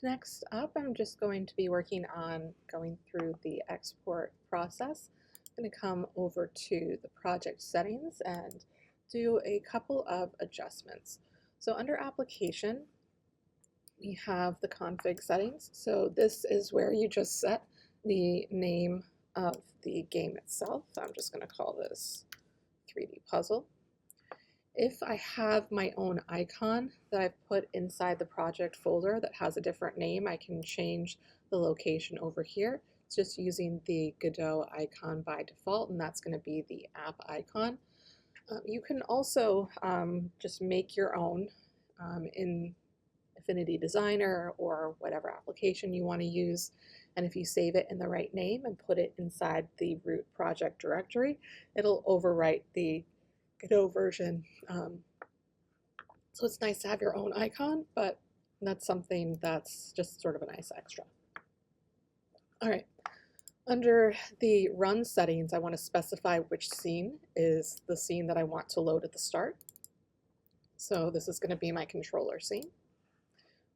Next up, I'm just going to be working on going through the export process. I'm going to come over to the project settings and do a couple of adjustments. So under application, we have the config settings. So this is where you just set the name of the game itself. I'm just going to call this 3D puzzle. If I have my own icon that I've put inside the project folder that has a different name, I can change the location over here. It's just using the Godot icon by default, and that's going to be the app icon. You can also just make your own in Affinity Designer or whatever application you want to use. And if you save it in the right name and put it inside the root project directory, it'll overwrite the Godot version. So it's nice to have your own icon, but that's something that's just sort of a nice extra. All right, under the run settings, I want to specify which scene is the scene that I want to load at the start. So this is going to be my controller scene.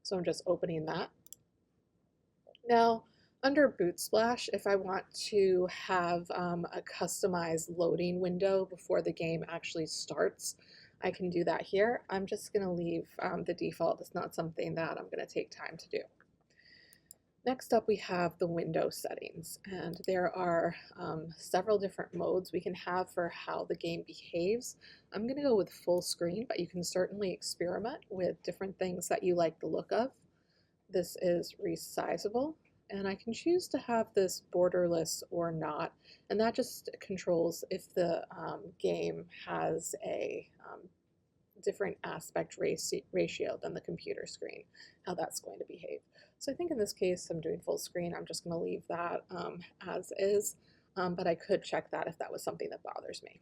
So I'm just opening that. Now, under Boot Splash, if I want to have a customized loading window before the game actually starts, I can do that here. I'm just going to leave the default. It's not something that I'm going to take time to do. Next up, we have the window settings, and there are several different modes we can have for how the game behaves. I'm going to go with full screen, but you can certainly experiment with different things that you like the look of. This is resizable, and I can choose to have this borderless or not, and that just controls if the game has a different aspect ratio than the computer screen, how that's going to behave. So I think in this case I'm doing full screen. I'm just going to leave that as is, but I could check that if that was something that bothers me.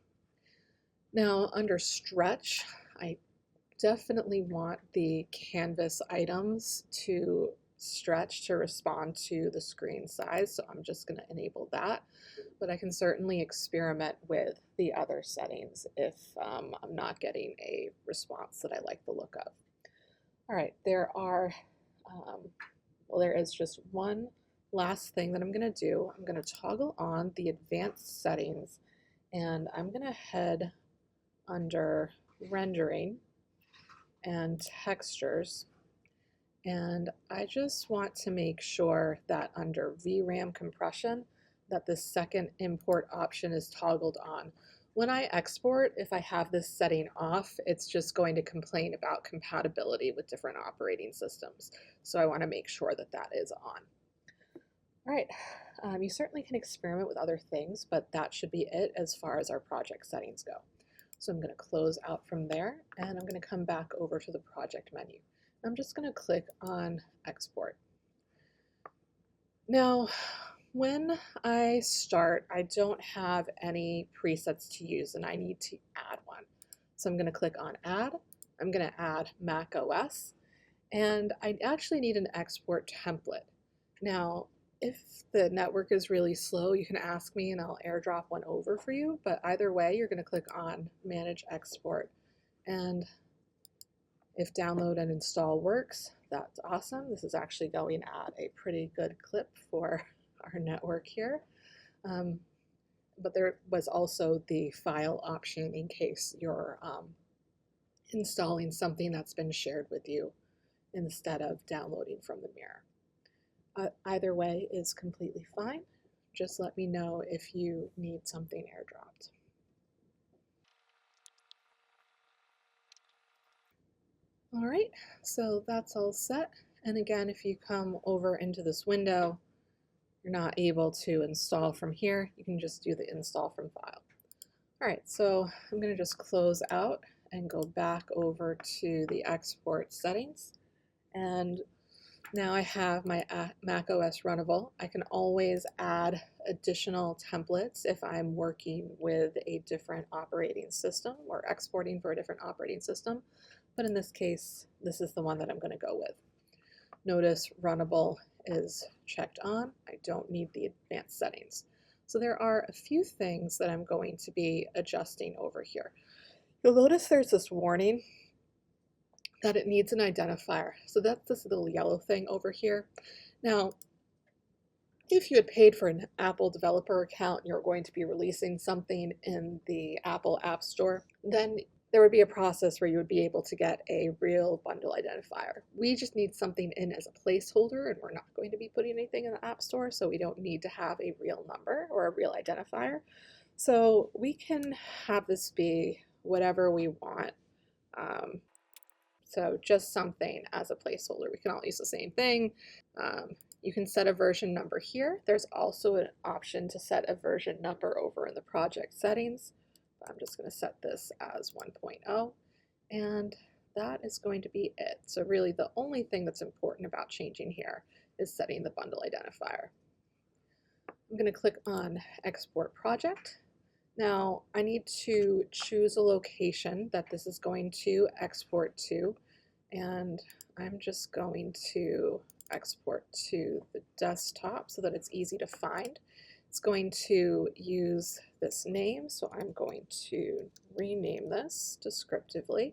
Now under stretch, I definitely want the canvas items to stretch to respond to the screen size, so I'm just going to enable that, but I can certainly experiment with the other settings if I'm not getting a response that I like the look of. All right, there is just one last thing that I'm going to do. I'm going to toggle on the advanced settings, and I'm going to head under rendering and textures, and I just want to make sure that under VRAM compression that the second import option is toggled on. When I export, if I have this setting off, it's just going to complain about compatibility with different operating systems. So I want to make sure that that is on. All right, you certainly can experiment with other things, but that should be it as far as our project settings go. So I'm going to close out from there, and I'm going to come back over to the project menu. I'm just going to click on export. Now, when I start, I don't have any presets to use, and I need to add one. So I'm going to click on add. I'm going to add macOS, and I actually need an export template. Now, if the network is really slow, you can ask me and I'll airdrop one over for you, but either way, you're going to click on Manage Export. And if download and install works, that's awesome. This is actually going at a pretty good clip for our network here. But there was also the file option in case you're installing something that's been shared with you instead of downloading from the mirror. Either way is completely fine. Just let me know if you need something airdropped. All right, so that's all set. And again, if you come over into this window, you're not able to install from here, you can just do the install from file. All right, so I'm going to just close out and go back over to the export settings. And now I have my macOS runnable. I can always add additional templates if I'm working with a different operating system or exporting for a different operating system. But in this case, this is the one that I'm going to go with. Notice runnable is checked on. I don't need the advanced settings. So there are a few things that I'm going to be adjusting over here. You'll notice there's this warning that it needs an identifier. So that's this little yellow thing over here. Now, if you had paid for an Apple developer account and you're going to be releasing something in the Apple App Store, then there would be a process where you would be able to get a real bundle identifier. We just need something in as a placeholder, and we're not going to be putting anything in the App Store, so we don't need to have a real number or a real identifier. So we can have this be whatever we want. So just something as a placeholder. We can all use the same thing. You can set a version number here. There's also an option to set a version number over in the project settings. I'm just going to set this as 1.0, and that is going to be it. So really the only thing that's important about changing here is setting the bundle identifier. I'm going to click on Export Project. Now I need to choose a location that this is going to export to, and I'm just going to export to the desktop so that it's easy to find. It's going to use this name, so I'm going to rename this descriptively.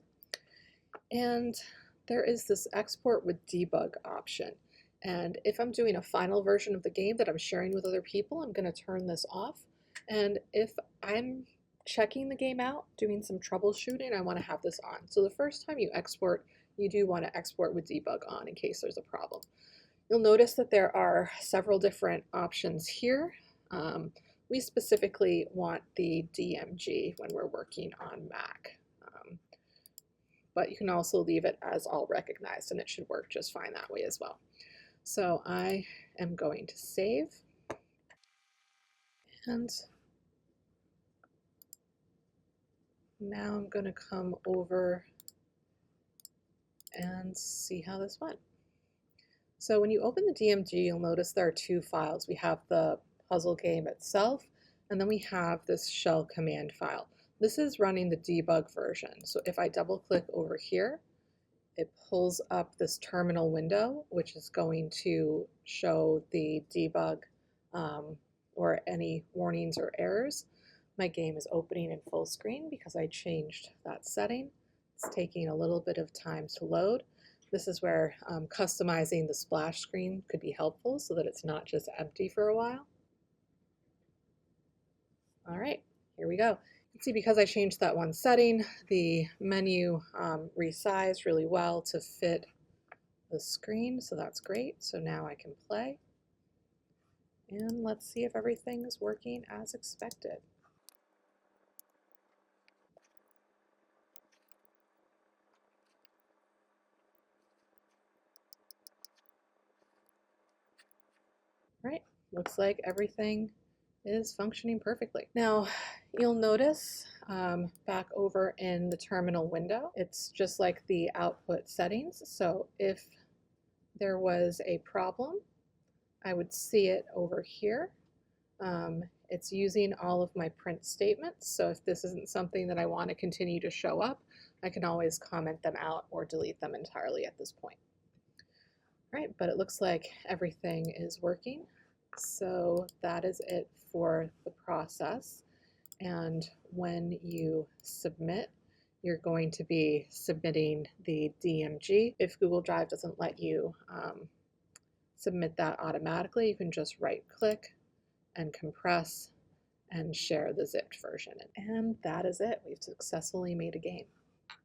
And there is this export with debug option. And if I'm doing a final version of the game that I'm sharing with other people, I'm going to turn this off. And if I'm checking the game out, doing some troubleshooting, I want to have this on. So the first time you export, you do want to export with debug on in case there's a problem. You'll notice that there are several different options here. We specifically want the DMG when we're working on Mac, but you can also leave it as all recognized and it should work just fine that way as well. So I am going to save, and now I'm going to come over and see how this went. So when you open the DMG, you'll notice there are two files. We have the puzzle game itself, and then we have this shell command file. This is running the debug version. So if I double click over here, it pulls up this terminal window, which is going to show the debug or any warnings or errors. My game is opening in full screen because I changed that setting. It's taking a little bit of time to load. This is where customizing the splash screen could be helpful so that it's not just empty for a while. All right, here we go. You can see because I changed that one setting, the menu resized really well to fit the screen, so that's great. So now I can play. And let's see if everything is working as expected. Right, looks like everything is functioning perfectly. Now, you'll notice back over in the terminal window, it's just like the output settings. So if there was a problem, I would see it over here. It's using all of my print statements. So if this isn't something that I want to continue to show up, I can always comment them out or delete them entirely at this point. All right, but it looks like everything is working. So that is it for the process. And when you submit, you're going to be submitting the DMG. If Google Drive doesn't let you submit that automatically, you can just right-click and compress and share the zipped version. And that is it. We've successfully made a game.